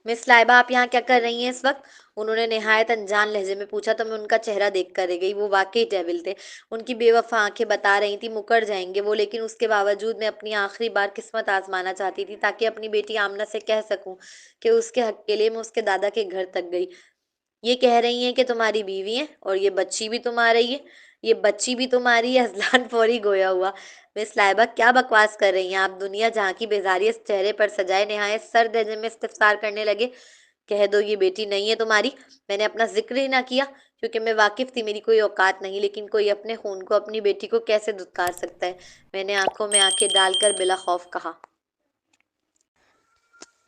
Miss Laiba, आप यहाँ क्या कर रही हैं इस वक्त? उन्होंने निहायत अनजान लहजे में पूछा तो मैं उनका चेहरा देख कर रह गई। वो वाकई डेविल थे। उनकी बेवफा आंखें बता रही थी मुकर जाएंगे वो, लेकिन उसके बावजूद मैं अपनी आखिरी बार किस्मत आजमाना चाहती थी, ताकि अपनी बेटी आमना से कह सकूं कि उसके हक के लिए मैं उसके दादा के घर तक गई। ये कह रही हैं कि तुम्हारी बीवी है और ये बच्ची भी तुम्हारी है? ये बच्ची भी तुम्हारी है? अजलान फौरी गोया हुआ। मिस लाइबा, क्या बकवास कर रही हैं आप? दुनिया जहाँ की बेजारी इस चेहरे पर सजाए निहायत सर्द लहजे में इस्तफसार करने लगे। कह दो ये बेटी नहीं है तुम्हारी। मैंने अपना जिक्र ही ना किया, क्योंकि मैं वाकिफ थी मेरी कोई औकात नहीं, लेकिन कोई अपने खून को, अपनी बेटी को कैसे दुत्कार सकता है? मैंने आंखों में आंखें डालकर बिला खौफ कहा।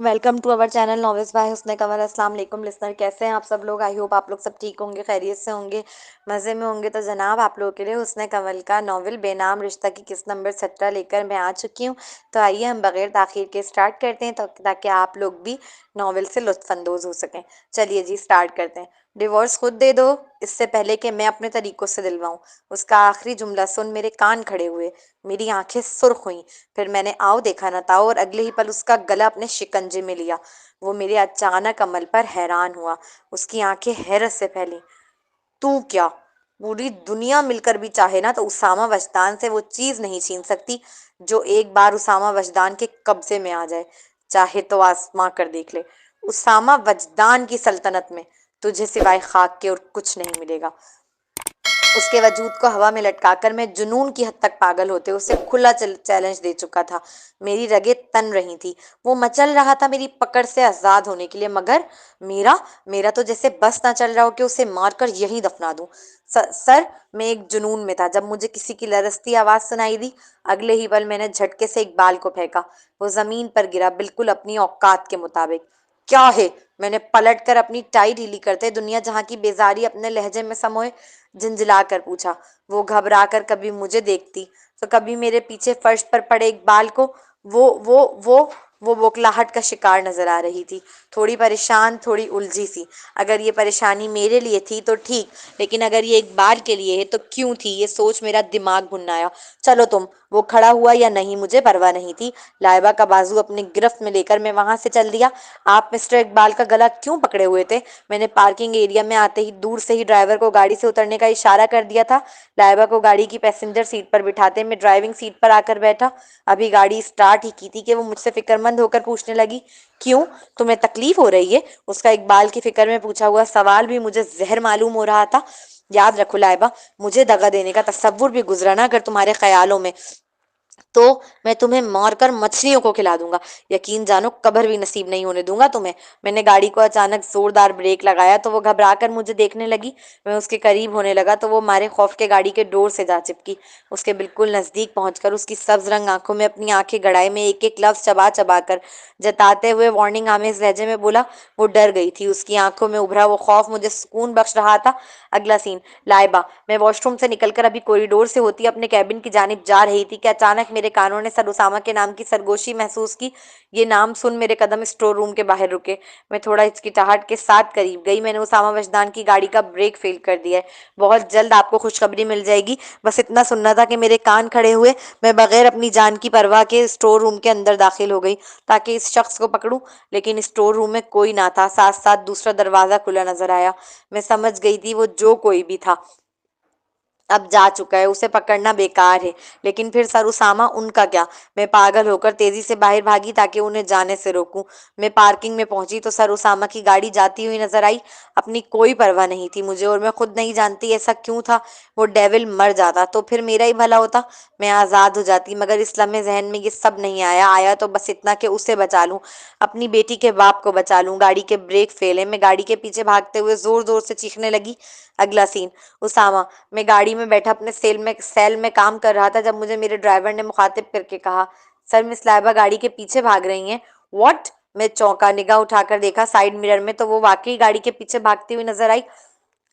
Welcome to our channel novels by Husn Kanwar. अस्सलाम वालेकुम लिसनर, कैसे हैं आप सब लोग? आई होप आप लोग सब ठीक होंगे, खैरियत से होंगे, मज़े में होंगे। तो जनाब, आप लोगों के लिए हुस्न कंवल का नॉवल बेनाम रिश्ता की किस्त नंबर 17 लेकर मैं आ चुकी हूँ। तो आइए हम बगैर ताखीर के स्टार्ट करते हैं, तो ताकि आप लोग भी नॉवल से लुत्फ़अंदोज़ हो सकें। चलिए जी, स्टार्ट करते हैं। डिवोर्स खुद दे दो, इससे पहले कि मैं अपने तरीक़ों से दिलवाऊँ। उसका आखिरी जुमला सुन मेरे कान खड़े हुए, मेरी आंखें सुर्ख हुईं। फिर मैंने आओ देखा न ताओ, और अगले ही पल उसका गला अपने शिकंजे में लिया। वो मेरे अचानक अमल पर हैरान हुआ। उसकी आंखें हैरत से फैली। तू क्या? पूरी दुनिया मिलकर भी चाहे ना तो उसामा वजदान से वो चीज़ नहीं छीन सकती जो एक बार उसामा वजदान के कब्जे में आ जाए। चाहे तो आसमां कर देख ले। उसामा वजदान की सल्तनत में तुझे सिवाय खाक के और कुछ नहीं मिलेगा। उसके वजूद को हवा में लटकाकर मैं जुनून की हद तक पागल होते उसे खुला चैलेंज दे चुका था। मेरी रगें तन रही थी। वो मचल रहा था मेरी पकड़ से आज़ाद होने के लिए, मगर मेरा मेरा तो जैसे बस ना चल रहा हो कि उसे मारकर यहीं दफना दूं। सर, मैं एक जुनून में था जब मुझे किसी की लरजती आवाज़ सुनाई दी। अगले ही पल मैंने झटके से एक बाल को फेंका। वो ज़मीन पर गिरा, बिल्कुल अपनी औकात के मुताबिक। क्या है? मैंने पलटकर अपनी टाई ढीली करते दुनिया जहां की बेजारी अपने लहजे में समोए झिंझला कर पूछा। वो घबरा कर कभी मुझे देखती तो कभी मेरे पीछे फर्श पर पड़े इकबाल को। वो बौखलाहट का शिकार नजर आ रही थी, थोड़ी परेशान, थोड़ी उलझी सी। अगर ये परेशानी मेरे लिए थी तो ठीक, लेकिन अगर ये इकबाल के लिए है तो क्यों थी? ये सोच मेरा दिमाग भुनआया। चलो तुम। वो खड़ा हुआ या नहीं मुझे परवाह नहीं थी। लाइबा का बाजू अपनी गिरफ्त में लेकर मैं वहां से चल दिया। आप मिस्टर इकबाल का गला क्यों पकड़े हुए थे? मैंने पार्किंग एरिया में आते ही दूर से ही ड्राइवर को गाड़ी से उतरने का इशारा कर दिया था। लाइबा को गाड़ी की पैसेंजर सीट पर बिठाते मैं ड्राइविंग सीट पर आकर बैठा। अभी गाड़ी स्टार्ट ही की थी कि वो मुझसे फिक्रमंद होकर पूछने लगी, क्यों? तुम्हें तकलीफ हो रही है? उसका इकबाल की फिक्र में पूछा हुआ सवाल भी मुझे जहर मालूम हो रहा था। याद रखो लाइबा, मुझे दगा देने का तसव्वुर भी गुजरा ना अगर तुम्हारे ख्यालों में, तो मैं तुम्हें मारकर मछलियों को खिला दूंगा। यकीन जानो, कब्र भी नसीब नहीं होने दूंगा तुम्हें। मैंने गाड़ी को अचानक जोरदार ब्रेक लगाया तो वो घबराकर मुझे देखने लगी। मैं उसके करीब होने लगा तो वो मारे खौफ के गाड़ी के डोर से जा चिपकी। उसके बिल्कुल नजदीक पहुंचकर उसकी सब्ज रंग आंखों में अपनी आंखें गड़ाए में एक एक लफ्ज चबा चबा कर जताते हुए वार्निंग आमेज लहजे में बोला। वो डर गई थी। उसकी आंखों में उभरा वो खौफ मुझे सुकून बख्श रहा था। अगला सीन। लाइबा, मैं वॉशरूम से निकलकर अभी कॉरिडोर से होती अपने कैबिन की जानिब जा रही थी कि अचानक मेरे कानों ने सर उसामा के नाम की सरगोशी महसूस की। ये नाम सुन मेरे कदम स्टोर रूम के बाहर रुके। मैं थोड़ा हिचकिचाहट के साथ करीब गई। मैंने उसामा वजदान की गाड़ी का ब्रेक फेल कर दिया है। बहुत जल्द आपको खुशखबरी मिल जाएगी। बस इतना सुनना था कि मेरे कान खड़े हुए। मैं बगैर अपनी जान की परवाह के स्टोर रूम के अंदर दाखिल हो गई ताकि इस शख्स को पकड़ूं, लेकिन स्टोर रूम में कोई ना था। साथ साथ दूसरा दरवाजा खुला नजर आया। मैं समझ गई थी वो जो कोई भी था अब जा चुका है, उसे पकड़ना बेकार है। लेकिन फिर सर उसामा, उनका क्या? मैं पागल होकर तेजी से बाहर भागी ताकि उन्हें जाने से रोकूं। मैं पार्किंग में पहुंची तो सर उसामा की गाड़ी जाती हुई नजर आई। अपनी कोई परवाह नहीं थी मुझे, और मैं खुद नहीं जानती ऐसा क्यों था। वो डेविल मर जाता तो फिर मेरा ही भला होता, मैं आज़ाद हो जाती। मगर इस लम्हे जहन में ये सब नहीं आया। आया तो बस इतना कि उसे बचा लूं, अपनी बेटी के बाप को बचा लूं। गाड़ी के ब्रेक फेल है। मैं गाड़ी के पीछे भागते हुए जोर जोर से चीखने लगी। अगला सीन। उसामा, मैं गाड़ी में बैठा अपने सेल में काम कर रहा था जब मुझे मेरे ड्राइवर ने मुखातिब करके कहा, सर मिस लाइबा गाड़ी के पीछे भाग रही हैं। व्हाट? मैं चौंका। निगाह उठाकर देखा साइड मिरर में तो वो वाकई गाड़ी के पीछे भागती हुई नजर आई।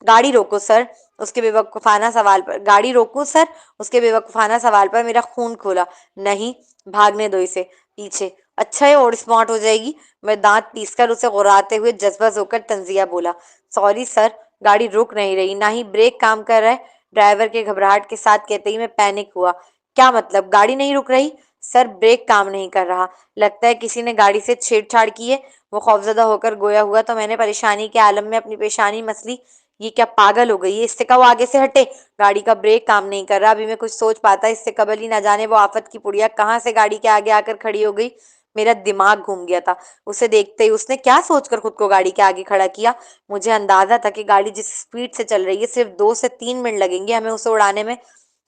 गाड़ी रोको सर, उसके बेवकूफ़ाना सवाल पर गाड़ी रोको सर, उसके बेवकूफ़ाना सवाल पर मेरा खून खोला। नहीं, भागने दो इसे पीछे, अच्छा है और स्मार्ट हो जाएगी। मैं दांत पीसकर उसे गुर्राते हुए जज्बा होकर तंजिया बोला, सॉरी सर, गाड़ी रुक नहीं रही, ना ही ब्रेक काम कर रहा है। ड्राइवर के घबराहट के साथ कहते ही मैं पैनिक हुआ। क्या मतलब गाड़ी नहीं रुक रही? سر بریک کام نہیں کر رہا، لگتا ہے کسی نے گاڑی سے چھیڑ چھاڑ کی ہے۔ وہ خوفزدہ ہو کر گویا ہوا تو میں نے پریشانی کے عالم میں اپنی پیشانی مسلی۔ یہ کیا پاگل ہو گئی ہے؟ اس سے کہو آگے سے ہٹے، گاڑی کا بریک کام نہیں کر رہا۔ ابھی میں کچھ سوچ پاتا اس سے قبل ہی نہ جانے وہ آفت کی پڑیا کہاں سے گاڑی کے آگے آ کر کھڑی ہو گئی۔ میرا دماغ گھوم گیا تھا۔ اسے دیکھتے ہی اس نے کیا سوچ کر خود کو گاڑی کے آگے کھڑا کیا؟ مجھے اندازہ تھا کہ گاڑی جس سپیڈ سے چل رہی ہے صرف 2 سے 3 منٹ لگیں گے ہمیں اسے اڑانے میں۔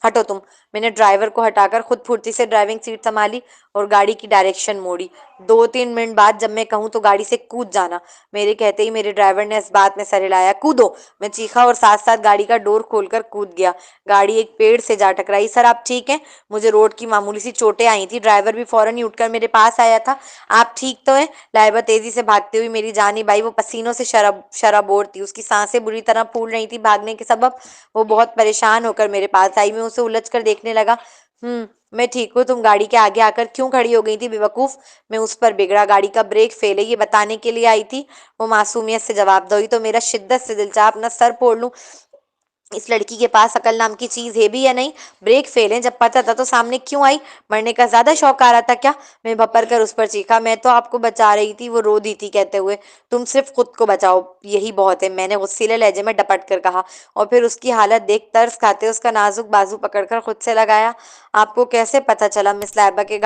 ہٹو تم۔ میں نے ڈرائیور کو ہٹا کر خود پھرتی سے ڈرائیونگ سیٹ سنبھالی اور گاڑی کی ڈائریکشن موڑی۔ 2-3 منٹ بعد جب میں کہوں تو گاڑی سے کود جانا۔ میرے کہتے ہی میرے ڈرائیور نے اس بات میں سر ہلایا۔ کودو! میں چیخا اور ساتھ ساتھ گاڑی کا ڈور کھول کر کود گیا۔ گاڑی ایک پیڑ سے جا ٹکرائی۔ سر آپ ٹھیک ہیں؟ مجھے روڈ کی معمولی سی چوٹیں آئی تھی۔ ڈرائیور بھی فوراً ہی اٹھ کر میرے پاس آیا تھا۔ آپ ٹھیک تو ہیں؟ لائبہ تیزی سے بھاگتے ہوئی میری جانب آئی۔ وہ پسینوں سے شرابور تھی، اس کی سانسیں بری طرح پھول رہی تھی بھاگنے کے سبب۔ وہ بہت پریشان ہو کر میرے پاس آئی۔ میں اسے الجھ کر دیکھنے لگا۔ میں ٹھیک ہوں، تم گاڑی کے آگے آ کر کیوں کھڑی ہو گئی تھی بے وقوف؟ میں اس پر بگڑا۔ گاڑی کا بریک فیل ہے یہ بتانے کے لیے آئی تھی، وہ معصومیت سے جواب دوئی تو میرا شدت سے دل چاہا اپنا سر پھوڑ لوں۔ اس لڑکی کے پاس عقل نام کی چیز ہے بھی یا نہیں؟ بریک فیل ہیں جب پتہ تھا تو سامنے کیوں آئی؟ مرنے کا زیادہ شوق آ رہا تھا کیا؟ میں بھپر کر اس پر چیخا۔ میں تو آپ کو بچا رہی تھی، وہ رو دی تھی کہتے ہوئے۔ تم صرف خود کو بچاؤ یہی بہت ہے، میں نے غصیلے لہجے میں ڈپٹ کر کہا، اور پھر اس کی حالت دیکھ ترس کھاتے اس کا نازک بازو پکڑ کر خود سے لگایا۔ آپ کو کیسے پتہ چلا مس لائبہ کہ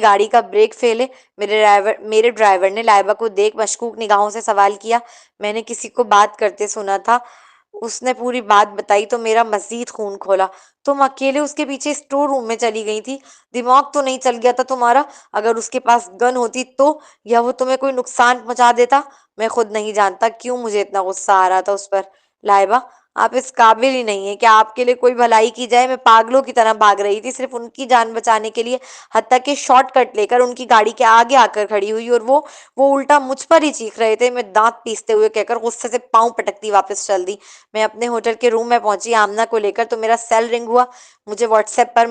گاڑی کا بریک فیل ہے؟ میرے ڈرائیور نے لائبہ کو دیکھ مشکوک نگاہوں سے سوال کیا۔ میں نے کسی کو بات کرتے سنا تھا۔ اس نے پوری بات بتائی تو میرا مزید خون کھولا۔ تم اکیلے اس کے پیچھے اسٹور روم میں چلی گئی تھی؟ دماغ تو نہیں چل گیا تھا تمہارا؟ اگر اس کے پاس گن ہوتی تو، یا وہ تمہیں کوئی نقصان پہنچا دیتا؟ میں خود نہیں جانتا کیوں مجھے اتنا غصہ آ رہا تھا اس پر۔ لائبہ آپ اس قابل ہی نہیں ہیں کہ آپ کے لیے کوئی بھلائی کی جائے۔ میں پاگلوں کی طرح بھاگ رہی تھی صرف ان کی جان بچانے کے لیے، حتیٰ کہ شارٹ کٹ لے کر ان کی گاڑی کے آگے آ کر کھڑی ہوئی، اور وہ الٹا مجھ پر ہی چیخ رہے تھے۔ میں دانت پیستے ہوئے کہہ کر غصے سے پاؤں پٹکتی واپس چل دی۔ میں اپنے ہوٹل کے روم میں پہنچی آمنہ کو لے کر تو میرا سیل رنگ ہوا۔ مجھے واٹس ایپ پر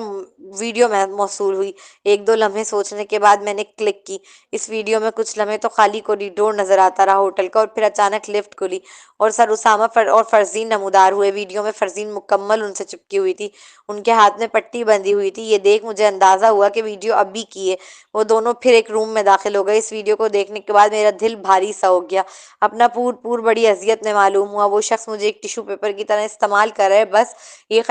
ویڈیو موصول ہوئی۔ 1-2 لمحے سوچنے کے بعد میں نے کلک کی۔ اس ویڈیو میں کچھ لمحے تو خالی کوریڈور نظر آتا رہا ہوٹل کا، اور پھر اچانک لفٹ کھلی اور سر اسامہ اور فرزین نمودار ہوئے۔ ویڈیو میں فرزین مکمل ان سے چپکی ہوئی تھی، ان کے ہاتھ میں پٹی بندھی ہوئی تھی۔ یہ دیکھ مجھے اندازہ ہوا کہ ویڈیو ابھی کی ہے۔ وہ دونوں پھر ایک روم میں داخل ہو گئے۔ اس ویڈیو کو دیکھنے کے بعد میرا دل بھاری سا ہو گیا۔ اپنا پور بڑی اذیت میں معلوم ہوا۔ وہ شخص مجھے ایک ٹیشو پیپر کی طرح استعمال کر رہے، بس یہ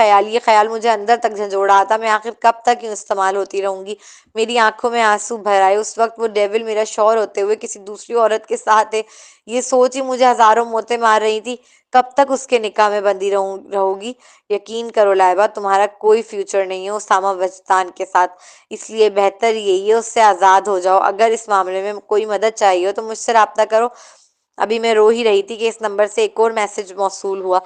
خیال مجھے اندر تک جھنجھوڑ رہا تھا۔ میں آخر کب تک یوں استعمال ہوتی رہوں گی؟ میری آنکھوں میں آنسو بھر آئے۔ اس وقت وہ ڈیول میرا شوہر ہوتے ہوئے کسی دوسری عورت کے ساتھ ہے، یہ سوچ ہی مجھے ہزاروں موتیں مار رہی تھی۔ کب تک اس کے نکاح میں بندی رہو گی؟ یقین کرو لائبہ، تمہارا کوئی فیوچر نہیں ہے اسامہ وجدان کے ساتھ، اس لیے بہتر یہی ہے اس سے آزاد ہو جاؤ۔ اگر اس معاملے میں کوئی مدد چاہیے ہو تو مجھ سے رابطہ کرو۔ ابھی میں رو ہی رہی تھی کہ اس نمبر سے ایک اور میسج موصول ہوا۔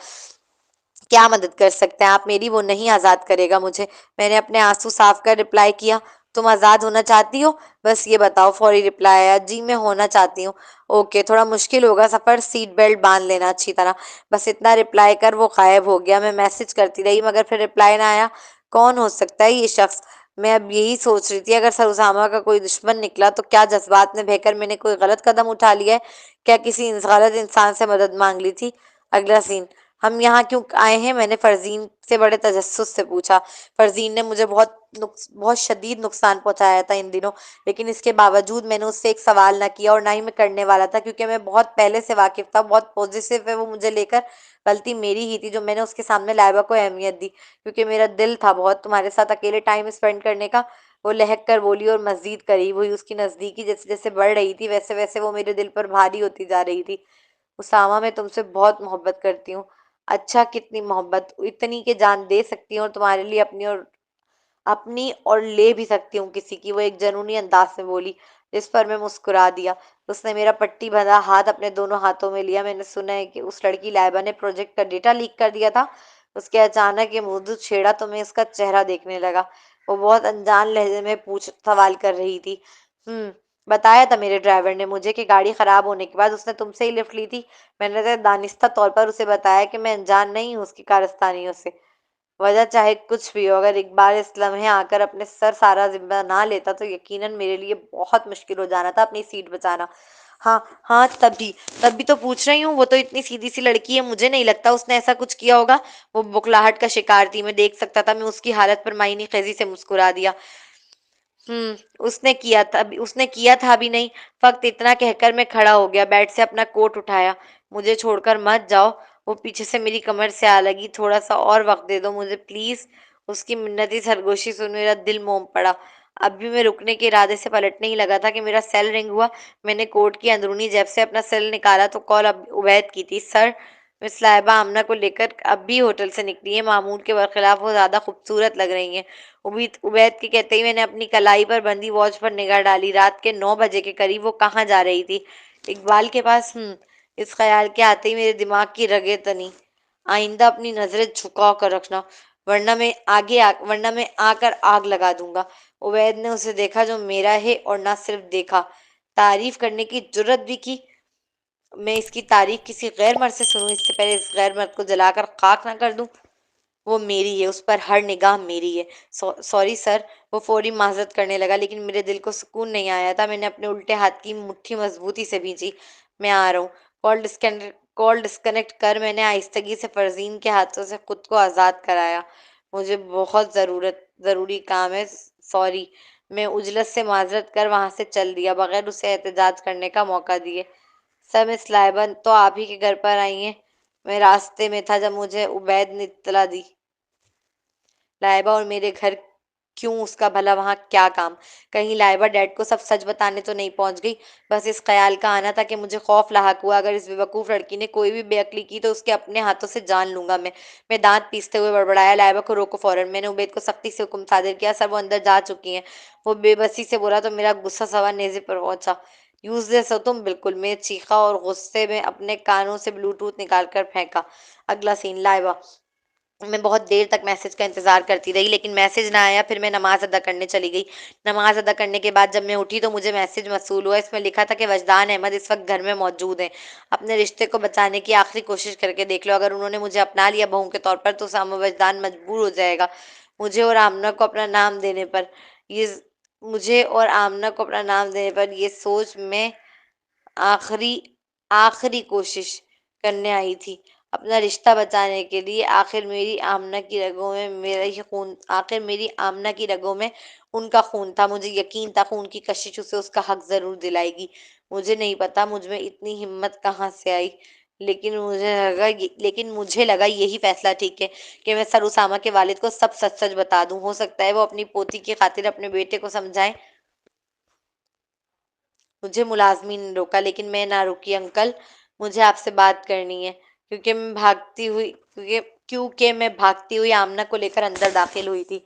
کیا مدد کر سکتے ہیں آپ میری؟ وہ نہیں آزاد کرے گا مجھے۔ میں نے اپنے آنسو صاف کر رپلائی کیا۔ تم آزاد ہونا چاہتی ہو؟ بس یہ بتاؤ۔ فوری رپلائی آیا، جی میں ہونا چاہتی ہوں۔ اوکے، تھوڑا مشکل ہوگا سفر، سیٹ بیلٹ باندھ لینا اچھی طرح۔ بس اتنا رپلائی کر وہ غائب ہو گیا۔ میں میسج کرتی رہی مگر پھر رپلائی نہ آیا۔ کون ہو سکتا ہے یہ شخص؟ میں اب یہی سوچ رہی تھی اگر سر اسامہ کا کوئی دشمن نکلا تو کیا جذبات میں بہہ کر میں نے کوئی غلط قدم اٹھا لیا ہے؟ کیا کسی غلط انسان سے مدد مانگ لی تھی؟ اگلا سین۔ ہم یہاں کیوں آئے ہیں؟ میں نے فرزین سے بڑے تجسس سے پوچھا۔ فرزین نے مجھے بہت شدید نقصان پہنچایا تھا ان دنوں، لیکن اس کے باوجود میں نے اس سے ایک سوال نہ کیا، اور نہ ہی میں کرنے والا تھا، کیونکہ میں بہت پہلے سے واقف تھا۔ بہت پوزیسو ہے وہ مجھے لے کر۔ غلطی میری ہی تھی جو میں نے اس کے سامنے لائبہ کو اہمیت دی، کیونکہ میرا دل تھا بہت تمہارے ساتھ اکیلے ٹائم اسپینڈ کرنے کا۔ وہ لہک کر بولی اور مزید قریب ہوئی۔ اس کی نزدیکی جیسے جیسے بڑھ رہی تھی ویسے ویسے وہ میرے دل پر بھاری ہوتی جا رہی تھی۔ اسامہ، میں تم سے بہت محبت کرتی ہوں۔ اچھا، کتنی محبت؟ اتنی کہ جان دے سکتی ہوں، اور تمہارے لیے اپنی اور لے بھی سکتی ہوں کسی کی، وہ ایک جنونی انداز میں بولی، جس پر میں مسکرا دیا۔ اس نے میرا پٹی بندھا ہاتھ اپنے دونوں ہاتھوں میں لیا۔ میں نے سنا ہے کہ اس لڑکی لائبہ نے پروجیکٹ کا ڈیٹا لیک کر دیا تھا۔ اس کے اچانک یہ موضوع چھیڑا تو میں اس کا چہرہ دیکھنے لگا۔ وہ بہت انجان لہجے میں سوال کر رہی تھی۔ بتایا تھا میرے ڈرائیور نے مجھے کہ گاڑی خراب ہونے کے بعد اس نے تم سے ہی لفٹ لی تھی۔ میں نے دانستہ طور پر اسے بتایا کہ میں انجان نہیں ہوں اس کی کارستانیوں سے۔ وجہ چاہے کچھ بھی ہو، اگر اقبال اس لمحے آ کر اپنے سر سارا ذمہ نہ لیتا تو یقیناً میرے لیے بہت مشکل ہو جانا تھا اپنی سیٹ بچانا۔ ہاں ہاں، تب بھی تو پوچھ رہی ہوں، وہ تو اتنی سیدھی سی لڑکی ہے، مجھے نہیں لگتا اس نے ایسا کچھ کیا ہوگا۔ وہ بخلاہٹ کا شکار تھی، میں دیکھ سکتا تھا۔ میں اس کی حالت پر معنی خیزی سے مسکرا دیا۔ اس نے کیا تھا بھی نہیں۔ فقط اتنا کہہ کر میں کھڑا ہو گیا، بیڈ سے اپنا کوٹ اٹھایا۔ مجھے چھوڑ کر مت جاؤ۔ وہ پیچھے سے میری کمر سے آ لگی۔ تھوڑا سا اور وقت دے دو مجھے پلیز۔ اس کی منتی سرگوشی سن میرا دل موم پڑا۔ اب بھی میں رکنے کے ارادے سے پلٹنے ہی لگا تھا کہ میرا سیل رنگ ہوا۔ میں نے کوٹ کی اندرونی جیب سے اپنا سیل نکالا تو کال عبید کی تھی۔ سر، مس لائبہ آمنہ کو لے کر اب بھی ہوٹل سے نکلی ہیں۔ معمول کے برخلاف وہ زیادہ خوبصورت لگ رہی ہیں۔ عبید کے کہتے ہی میں نے اپنی کلائی پر بندی واچ پر نگاہ ڈالی۔ رات کے 9 بجے کے قریب وہ کہاں جا رہی تھی؟ اقبال کے پاس۔ اس خیال کے آتے ہی میرے دماغ کی رگیں تنی۔ آئندہ اپنی نظریں جھکا کر رکھنا، ورنہ میں آ کر آگ لگا دوں گا۔ عبید نے اسے دیکھا جو میرا ہے، اور نہ صرف دیکھا، تعریف کرنے کی جرت بھی کی۔ میں اس کی تعریف کسی غیر مرد سے سنوں اس سے پہلے اس غیر مرد کو جلا کر خاک نہ کر دوں؟ وہ میری ہے، اس پر ہر نگاہ میری ہے۔ Sorry sir. وہ فوری معذرت کرنے لگا، لیکن میرے دل کو سکون نہیں آیا تھا۔ میں نے اپنے الٹے ہاتھ کی مٹھی مضبوطی سے بھینچی۔ میں آ رہا ہوں۔ کال ڈسکنیکٹ کر میں نے آہستگی سے فرزین کے ہاتھوں سے خود کو آزاد کرایا۔ مجھے بہت ضروری کام ہے، سوری۔ میں عجلت سے معذرت کر وہاں سے چل دیا، بغیر اسے احتجاج کرنے کا موقع دیے۔ سر، مس لائبہ تو آپ ہی کے گھر پر آئی ہیں؟ میں راستے میں تھا جب مجھے عبید نے اطلاع دی۔ لائبہ اور میرے گھر کیوں؟ اس کا بھلا وہاں کیا کام؟ کہیں لائبہ ڈیڈ کو سب سچ بتانے تو نہیں پہنچ گئی؟ بس اس خیال کا آنا تھا کہ مجھے خوف لاحق ہوا، اگر اس بیوقوف لڑکی نے کوئی بھی بے عقلی کی تو اس کے اپنے ہاتھوں سے جان لوں گا میں۔ میں دانت پیستے ہوئے بڑبڑایا، لائبہ کو روکو فوراً۔ میں نے عبید کو سختی سے حکم صادر کیا۔ سر، وہ اندر جا چکی ہیں۔ وہ بے بسی سے بولا تو میرا غصہ سوا نیزے پر پہنچا۔ یوز لیس ہو تم بالکل، میں چیخا اور غصے میں اپنے کانوں سے بلوٹوتھ نکال کر پھینکا۔ اگلا سین۔ لائبہ۔ میں بہت دیر تک میسج کا انتظار کرتی رہی، لیکن میسج نہ آیا۔ پھر میں نماز ادا کرنے چلی گئی۔ نماز ادا کرنے کے بعد جب میں اٹھی تو مجھے میسج موصول ہوا۔ اس میں لکھا تھا کہ وجدان احمد اس وقت گھر میں موجود ہیں۔ اپنے رشتے کو بچانے کی آخری کوشش کر کے دیکھ لو، اگر انہوں نے مجھے اپنا لیا بہو کے طور پر تو سامو وجدان مجبور ہو جائے گا مجھے اور آمنہ کو اپنا نام دینے پر۔ یہ سوچ میں آخری کوشش کرنے آئی تھی اپنا رشتہ بچانے کے لیے۔ آخر میری آمنہ کی رگوں میں ان کا خون تھا۔ مجھے یقین تھا خون کی کشش اسے اس کا حق ضرور دلائے گی۔ مجھے نہیں پتا مجھ میں اتنی ہمت کہاں سے آئی، لیکن مجھے لگا یہی فیصلہ ٹھیک ہے کہ میں سر اسامہ کے والد کو سب سچ سچ بتا دوں۔ ہو سکتا ہے وہ اپنی پوتی کی خاطر اپنے بیٹے کو سمجھائیں۔ مجھے ملازمین نے روکا، لیکن میں نہ رکی۔ انکل، مجھے آپ سے بات کرنی ہے۔ کیونکہ میں بھاگتی ہوئی آمنہ کو لے کر اندر داخل ہوئی تھی،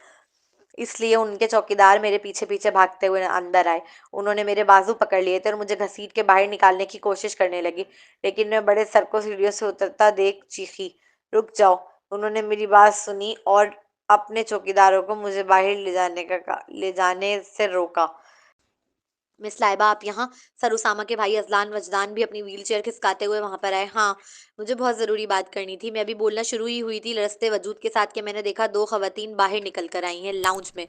اس لیے ان کے چوکیدار میرے پیچھے پیچھے بھاگتے ہوئے اندر آئے۔ انہوں نے میرے بازو پکڑ لیے تھے اور مجھے گھسیٹ کے باہر نکالنے کی کوشش کرنے لگی، لیکن میں بڑے سر کو سیڑھیوں سے اترتا دیکھ چیخی، رک جاؤ۔ انہوں نے میری بات سنی اور اپنے چوکیداروں کو مجھے باہر لے جانے سے روکا۔ مس لائبہ، آپ یہاں؟ سر اسامہ کے بھائی اذلان وجدان بھی اپنی ویل چیئر کھسکاتے ہوئے وہاں پر آئے۔ ہاں، مجھے بہت ضروری بات کرنی تھی۔ میں ابھی بولنا شروع ہی ہوئی تھی لرزتے وجود کے ساتھ کہ میں نے دیکھا 2 خواتین باہر نکل کر آئی ہیں لاؤنج میں۔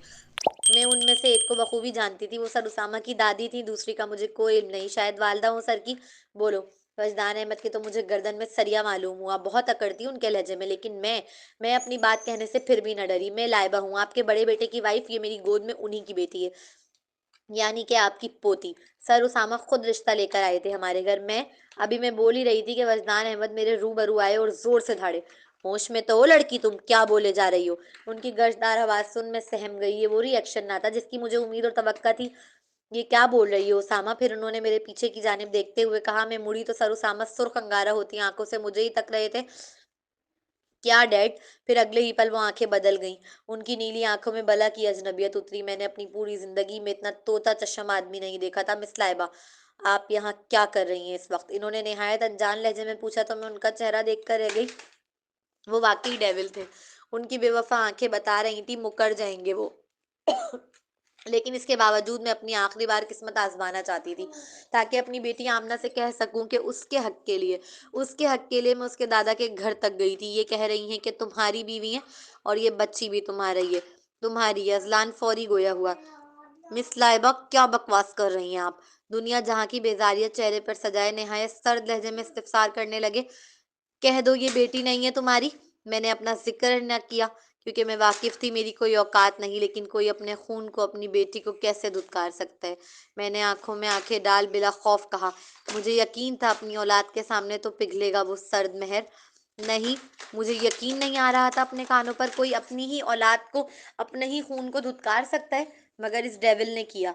میں ان میں سے ایک کو بخوبی جانتی تھی، وہ سر اسامہ کی دادی تھی، دوسری کا مجھے کوئی علم نہیں، شاید والدہ ہوں سر کی۔ بولو۔ وجدان احمد کے تو مجھے گردن میں سریا معلوم ہوا، بہت اکڑتی ان کے لہجے میں، لیکن میں اپنی بات کہنے سے پھر بھی نہ ڈری۔ میں لائبہ ہوں، آپ کے بڑے بیٹے کی وائف، یہ میری گود میں انہی کی بیٹی ہے، یعنی کہ آپ کی پوتی۔ سر اسامہ خود رشتہ لے کر آئے تھے ہمارے گھر۔ ابھی میں بول ہی رہی تھی کہ وجدان احمد میرے روبرو آئے اور زور سے دھاڑے، ہوش میں تو ہو لڑکی، تم کیا بولے جا رہی ہو؟ ان کی گرجدار آواز سن میں سہم گئی۔ یہ وہ ری ایکشن نہ تھا جس کی مجھے امید اور توقع تھی۔ یہ کیا بول رہی ہو اسامہ؟ پھر انہوں نے میرے پیچھے کی جانب دیکھتے ہوئے کہا۔ میں مڑی تو سر اسامہ سرخ انگارہ ہوتی آنکھوں سے مجھے ہی تک رہے تھے۔ کیا ڈیڈ؟ پھر اگلے ہی پل وہ آنکھیں بدل گئیں، ان کی نیلی آنکھوں میں بلا کی اجنبیت اتری۔ میں نے اپنی پوری زندگی میں اتنا طوطا چشم آدمی نہیں دیکھا تھا۔ مس لائبہ، آپ یہاں کیا کر رہی ہیں اس وقت؟ انہوں نے نہایت انجان لہجے میں پوچھا تو میں ان کا چہرہ دیکھ کر رہ گئی۔ وہ واقعی ڈیول تھے، ان کی بے وفا آنکھیں بتا رہی تھی مکر جائیں گے وہ، لیکن اس کے باوجود میں اپنی آخری بار قسمت آزمانا چاہتی تھی تاکہ اپنی بیٹی آمنہ سے کہہ سکوں کہ اس کے حق کے لیے میں اس کے دادا کے گھر تک گئی تھی۔ یہ کہہ رہی ہیں کہ تمہاری بیوی ہیں اور یہ بچی بھی تمہاری ہے۔ اذلان فوری گویا ہوا۔ मिस लाइबा, क्या बकवास कर रही हैं आप? दुनिया जहाँ की बेजारियत चेहरे पर सजाए निहायत सर्द लहजे में इस्तिफसार करने लगे। कह दो ये बेटी नहीं है तुम्हारी। मैंने अपना जिक्र न किया क्योंकि मैं वाकिफ थी मेरी कोई औकात नहीं, लेकिन कोई अपने खून को, अपनी बेटी को कैसे धुतकार सकता है। मैंने आंखों में आंखें डाल बिला खौफ कहा, मुझे यकीन था अपनी औलाद के सामने तो पिघलेगा वो सर्द महर। नहीं, मुझे यकीन नहीं आ रहा था अपने कानों पर। कोई अपनी ही औलाद को, अपने ही खून को धुतकार सकता है? मगर इस डेविल ने किया,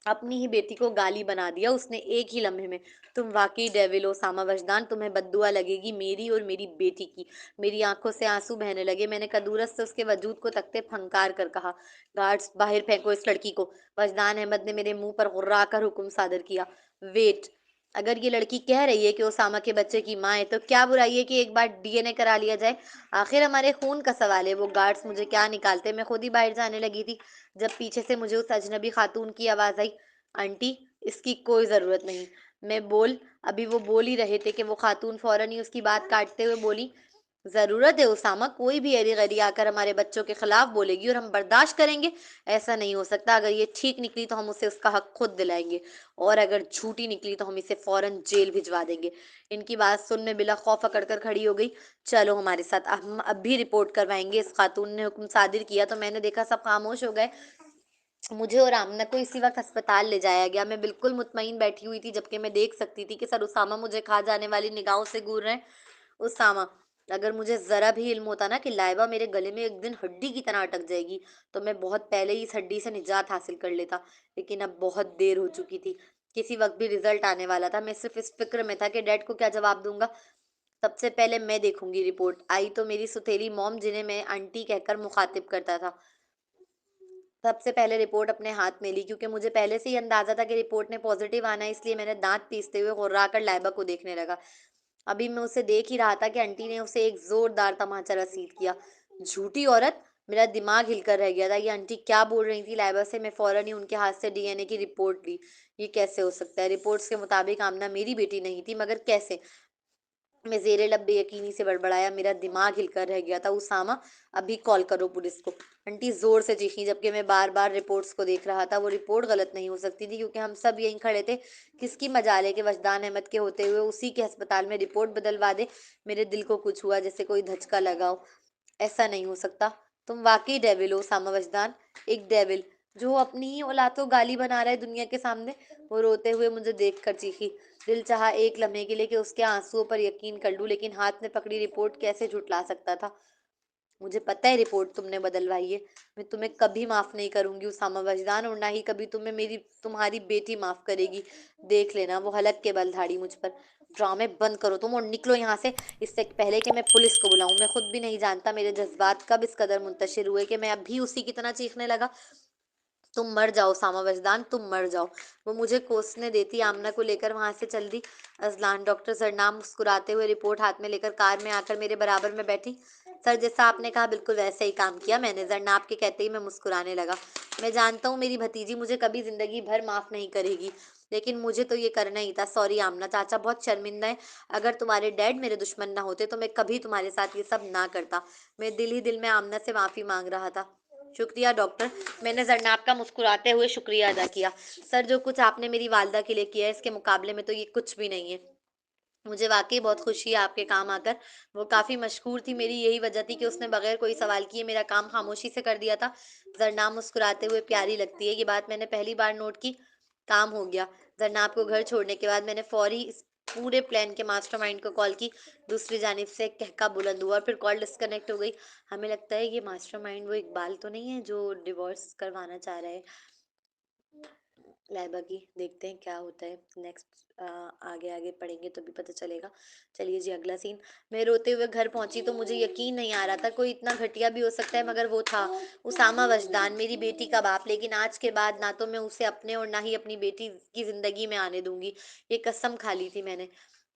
अपनी ही बेटी को गाली बना दिया उसने एक ही लम्हे में। तुम वाकई डेविल हो सामा वजदान, तुम्हें बद्दुआ लगेगी मेरी और मेरी बेटी की। मेरी आंखों से आंसू बहने लगे। मैंने कदूरस से उसके वजूद को तकते फंकार कर कहा, गार्ड्स बाहर फेंको इस लड़की को। वजदान अहमद ने मेरे मुंह पर गुर्रा कर हुक्म सादर किया। वेट, अगर ये लड़की कह रही है कि ओसामा के बच्चे की माँ है तो क्या बुराई है कि एक बार डीएनए करा लिया जाए? आखिर हमारे खून का सवाल है। वो गार्ड्स मुझे क्या निकालते, मैं खुद ही बाहर जाने लगी थी जब पीछे से मुझे उस अजनबी खातून की आवाज आई, आंटी इसकी कोई ज़रूरत नहीं। मैं बोल अभी वो बोल ही रहे थे कि वो खातून फौरन ही उसकी बात काटते हुए बोली, ज़रूरत है उसामा, कोई भी अरी गरी आकर हमारे बच्चों के खिलाफ बोलेगी और हम बर्दाश्त करेंगे? ऐसा नहीं हो सकता। अगर ये ठीक निकली तो हम उसे उसका हक खुद दिलाएंगे, और अगर झूठी निकली तो हम इसे फौरन जेल भिजवा देंगे। इनकी बात सुन मैं बिला खौफ अकड़ कर खड़ी हो गई। चलो हमारे साथ, हम अब भी रिपोर्ट करवाएंगे। इस खातून ने हुक्म सादिर किया तो मैंने देखा सब खामोश हो गए। मुझे और आमना को इसी वक्त अस्पताल ले जाया गया। मैं बिल्कुल मुतमईन बैठी हुई थी, जबकि मैं देख सकती थी कि सर उसामा मुझे खा जाने वाली निगाहों से घूर रहे हैं। उसामा, अगर मुझे जरा भी इल्म होता ना कि लाइबा मेरे गले में एक दिन हड्डी की तरह अटक जाएगी तो मैं बहुत पहले ही इस हड्डी से निजात हासिल कर लेता। लेकिन अब बहुत देर हो चुकी थी। किसी वक्त भी रिजल्ट आने वाला था। मैं सिर्फ इस फिक्र में था कि डैड को क्या जवाब दूंगा। सबसे पहले मैं देखूंगी रिपोर्ट। आई तो मेरी सुथेली मॉम, जिन्हें मैं आंटी कहकर मुखातिब करता था। सबसे पहले रिपोर्ट अपने हाथ में ली, क्योंकि मुझे पहले से ही अंदाजा था कि रिपोर्ट ने पॉजिटिव आना है। इसलिए मैंने दांत पीसते हुए गुर्रा कर लाइबा को देखने लगा। अभी मैं उसे देख ही रहा था कि आंटी ने उसे एक जोरदार तमाचा रसीद किया। झूठी औरत! मेरा दिमाग हिलकर रह गया था। ये आंटी क्या बोल रही थी लाइबा से? मैं फौरन ही उनके हाथ से डीएनए की रिपोर्ट ली। ये कैसे हो सकता है? रिपोर्ट्स के मुताबिक आमना मेरी बेटी नहीं थी, मगर कैसे? मैं जेरे लब बेयकीनी से बड़बड़ाया। मेरा दिमाग हिलकर रह गया था। उसामा, अभी कॉल करो पुलिस को। आंटी जोर से चीखी, जबकि मैं बार बार रिपोर्ट्स को देख रहा था। वो रिपोर्ट गलत नहीं हो सकती थी, क्योंकि हम सब यहीं खड़े थे। किसकी मजाल है कि वजदान अहमद के होते हुए उसी के अस्पताल में रिपोर्ट बदलवा दे? मेरे दिल को कुछ हुआ, जैसे कोई धचका लगा हो। ऐसा नहीं हो सकता। तुम वाकई डेविल हो सामा वजदान, एक डेविल जो अपनी ही औलाद को गाली बना रहा है दुनिया के सामने। वो रोते हुए मुझे देख कर चीखी। दिल चाहा एक लम्हे के लिए कि उसके आंसुओं पर यकीन कर लूं, लेकिन हाथ में पकड़ी रिपोर्ट कैसे झुठला सकता था। मुझे पता है रिपोर्ट तुमने बदलवाई है। मैं तुम्हें कभी माफ नहीं करूंगी उसामा वजदान, और ना ही कभी तुम्हें मेरी तुम्हारी बेटी माफ करेगी। देख लेना वो हलक के बलधाड़ी मुझ पर। ड्रामे बंद करो तुम और निकलो यहाँ से, इससे पहले कि मैं पुलिस को बुलाऊं। मैं खुद भी नहीं जानता मेरे जज्बात कब इस कदर मुंतशिर हुए कि मैं अब भी उसी की तरह चीखने लगा। तुम मर जाओ सामा वजदान, तुम मर जाओ। वो मुझे कोसने देती आमना को लेकर वहां से चल दी। अजलान डॉक्टर जरनाम मुस्कुराते हुए रिपोर्ट हाथ में लेकर कार में आकर मेरे बराबर में बैठी। सर, जैसा आपने कहा बिल्कुल वैसे ही काम किया मैंने। जरनाब के कहते ही मैं मुस्कुराने लगा। मैं जानता हूँ मेरी भतीजी मुझे कभी जिंदगी भर माफ नहीं करेगी, लेकिन मुझे तो ये करना ही था। सॉरी आमना, चाचा बहुत शर्मिंदा है। अगर तुम्हारे डैड मेरे दुश्मन ना होते तो मैं कभी तुम्हारे साथ ये सब ना करता। मैं दिल ही दिल में आमना से माफी मांग रहा था। शुक्रिया डॉक्टर, मैंने जरनाब का मुस्कुराते हुए शुक्रिया अदा किया। सर, जो कुछ आपने मेरी वालदा के लिए किया है इसके मुकाबले में तो ये कुछ भी नहीं है। मुझे वाकई बहुत खुशी है आपके काम आकर। वो काफी मशहूर थी, मेरी यही वजह थी कि उसने बगैर कोई सवाल किए मेरा काम खामोशी से कर दिया था। जरनाब मुस्कुराते हुए प्यारी लगती है, ये बात मैंने पहली बार नोट की। काम हो गया। जरनाब को घर छोड़ने के बाद मैंने फौरी इस पूरे प्लान के मास्टरमाइंड को कॉल की। दूसरी जानिब से एक कहका बुलंद हुआ और फिर कॉल डिस्कनेक्ट हो गई। हमें लगता है ये मास्टरमाइंड वो इकबाल तो नहीं है जो डिवोर्स करवाना चाह रहा है लाइबा की। देखते हैं क्या होता है नेक्स्ट। आगे आगे पढ़ेंगे तो भी पता चलेगा। चलिए जी, अगला सीन। मैं रोते हुए घर पहुंची तो मुझे यकीन नहीं आ रहा था कोई इतना घटिया भी हो सकता है, मगर वो था। उसामा वजदान, मेरी बेटी का बाप। लेकिन आज के बाद ना तो मैं उसे अपने और ना ही अपनी बेटी की जिंदगी में आने दूंगी। ये कसम खा ली थी मैंने।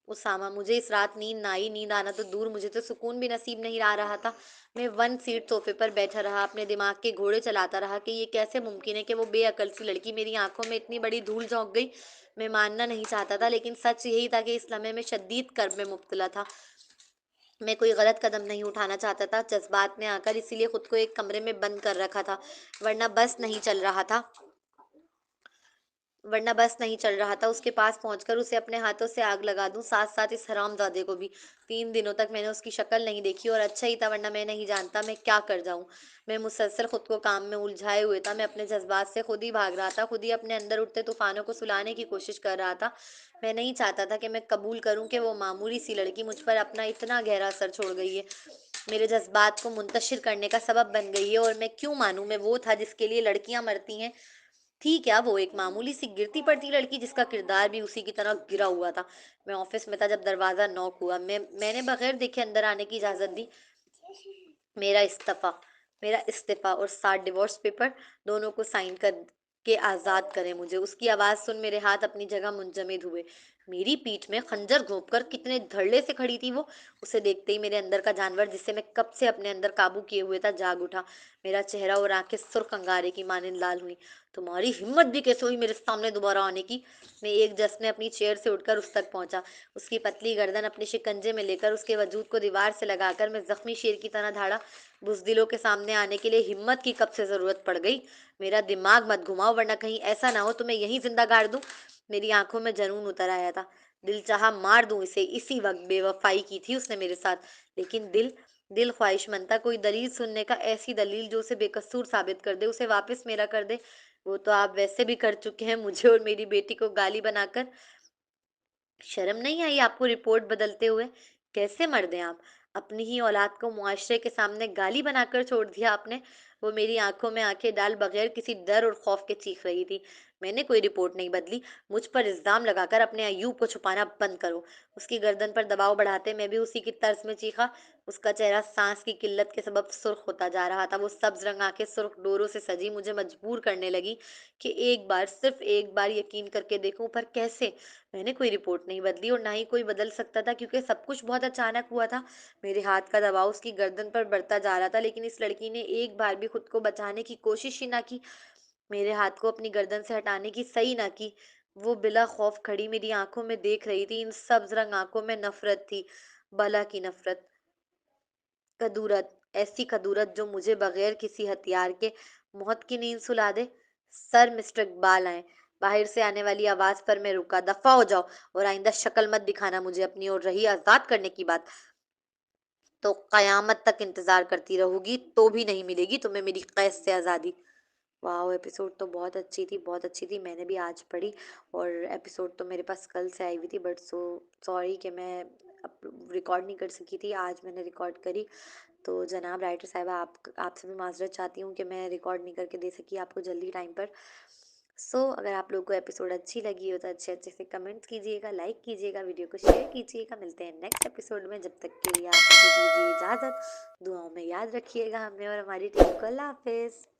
उसामा, मुझे इस रात नींद ना आई। नींद आना तो दूर, मुझे तो सुकून भी नसीब नहीं आ रहा था। मैं वन सीट सोफे पर बैठा रहा, अपने दिमाग के घोड़े चलाता रहा कि ये कैसे मुमकिन है कि वो बेअकल सी लड़की मेरी आंखों में इतनी बड़ी धूल झोंक गई। मैं मानना नहीं चाहता था, लेकिन सच यही था कि इस लम्हे में शदीद कर्ब में मुब्तला था। मैं कोई गलत कदम नहीं उठाना चाहता था जज्बात में आकर, इसीलिए खुद को एक कमरे में बंद कर रखा था, वरना बस नहीं चल रहा था। वरना बस नहीं चल रहा था उसके पास पहुंचकर उसे अपने हाथों से आग लगा दूं, साथ साथ इस हरामजादे को भी। 3 दिनों तक मैंने उसकी शक्ल नहीं देखी, और अच्छा ही था, वरना मैं नहीं जानता मैं क्या कर जाऊं। मैं मुसलसल खुद को काम में उलझाए हुए था। मैं अपने जज्बात से खुद ही भाग रहा था, खुद ही अपने अंदर उठते तूफानों को सुलाने की कोशिश कर रहा था। मैं नहीं चाहता था कि मैं कबूल करूं कि वो मामूली सी लड़की मुझ पर अपना इतना गहरा असर छोड़ गई है, मेरे जज्बात को मुंतशिर करने का सबब बन गई है। और मैं क्यों मानूं मैं वो था जिसके लिए लड़कियां मरती हैं? थी क्या वो एक मामूली सी गिरती पड़ती लड़की जिसका किरदार भी उसी की तरह गिरा हुआ था। मैं ऑफिस में था जब दरवाजा नॉक हुआ। मैंने बगैर देखे अंदर आने की इजाजत दी। मेरा इस्तीफा मेरा इस्तीफा और 7 डिवोर्स पेपर, दोनों को साइन कर के आजाद करें मुझे। उसकी आवाज सुन मेरे हाथ अपनी जगह मुंजमद हुए। मेरी पीठ में खंजर घोंप कर कितने धड़ल्ले से खड़ी थी वो। उसे देखते ही मेरे अंदर का जानवर, जिसे मैं कब से अपने अंदर काबू किए हुए था, जाग उठा। मेरा चेहरा और आंखें सुर्ख अंगारे की मानिंद लाल हुई। तुम्हारी हिम्मत भी कैसे हुई मेरे सामने दोबारा आने की? मैं एक जश्न में अपनी चेयर से उठकर उस तक पहुंचा। उसकी पतली गर्दन अपने शिकंजे में लेकर उसके वजूद को दीवार से लगाकर मैं जख्मी शेर की तरह धाड़ा। बुजदिलों के सामने आने के लिए हिम्मत की कब से जरूरत पड़ गई? मेरा दिमाग मत घुमाओ, वरना कहीं ऐसा ना हो तुम्हें यहीं जिंदा गाड़ दूं। मेरी आंखों में जनून उतर आया था। दिल चाहा मार दूं इसे। इसी वक्त बेवफाई की थी उसने मेरे साथ, लेकिन दिल दिल ख्वाहिशमंद था कोई दलील सुनने का, ऐसी दलील जो उसे बेकसूर साबित कर दे, उसे वापस मेरा कर दे। वो तो आप वैसे भी कर चुके हैं, मुझे और मेरी बेटी को गाली बनाकर। शर्म नहीं आई आपको रिपोर्ट बदलते हुए? कैसे मर्द हैं आप? अपनी ही औलाद को मुआशरे के सामने गाली बनाकर छोड़ दिया आपने। वो मेरी आंखों में आंखें डाल बगैर किसी डर और खौफ के चीख रही थी। मैंने कोई रिपोर्ट नहीं बदली। मुझ पर इल्जाम लगाकर अपने अयूब को छुपाना बंद करो। उसकी गर्दन पर दबाव बढ़ाते मैं भी उसी की तर्ज में चीखा। उसका चेहरा सांस की किल्लत के सबब सुर्ख होता जा रहा था। वो सब्ज रंग आंखें सुर्ख डोरों से सजी मुझे मजबूर करने लगी कि एक बार, सिर्फ एक बार यकीन करके देखूं, पर कैसे? मैंने कोई रिपोर्ट नहीं बदली, और ना ही कोई बदल सकता था, क्योंकि सब कुछ बहुत अचानक हुआ था। मेरे हाथ का दबाव उसकी गर्दन पर बढ़ता जा रहा था, लेकिन इस लड़की ने एक बार भी खुद को बचाने की कोशिश ही ना की, मेरे हाथ को अपनी गर्दन से हटाने की सही ना की। वो बिला खौफ खड़ी मेरी आंखों में देख रही थी। इन सब्ज रंग आंखों में नफरत थी, बला की नफरत, कदूरत, ऐसी कदूरत जो मुझे बगैर किसी हथियार के मौत की नींद सुला दे। सर मिस्टर इकबाल आए। बाहर से आने वाली आवाज पर मैं रुका। दफा हो जाओ, और आइंदा शक्ल मत दिखाना मुझे अपनी। और रही आजाद करने की बात, तो कयामत तक इंतजार करती रहोगी तो भी नहीं मिलेगी तुम्हें मेरी कैद से आज़ादी। वाह, एपिसोड तो बहुत अच्छी थी, बहुत अच्छी थी। मैंने भी आज पढ़ी, और एपिसोड तो मेरे पास कल से आई हुई थी, बट सॉरी कि मैं रिकॉर्ड नहीं कर सकी थी। आज मैंने रिकॉर्ड करी। तो जनाब राइटर साहिबा, आप आपसे भी माजरत चाहती हूँ कि मैं रिकॉर्ड नहीं करके दे सकी आपको जल्दी टाइम पर। अगर आप लोगों को एपिसोड अच्छी लगी हो तो अच्छे अच्छे से कमेंट्स कीजिएगा, लाइक कीजिएगा, वीडियो को शेयर कीजिएगा। मिलते हैं नेक्स्ट एपिसोड में, जब तक के लिए आप मुझे दीजिए इजाज़त। दुआओं में याद रखिएगा हमें और हमारी टीम को। अल्लाह हाफिज़।